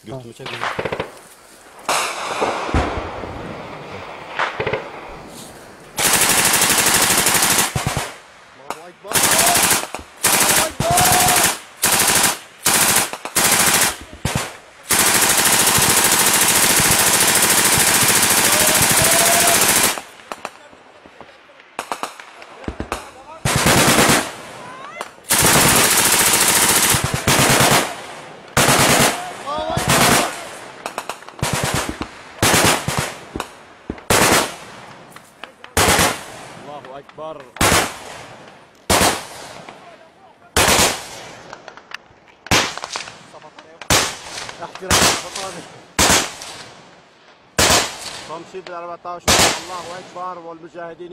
قلت مشغل. الله اكبر. الله اكبر. الله أكبر. احترام البطانة تنشيد 14. الله أكبر والمجاهدين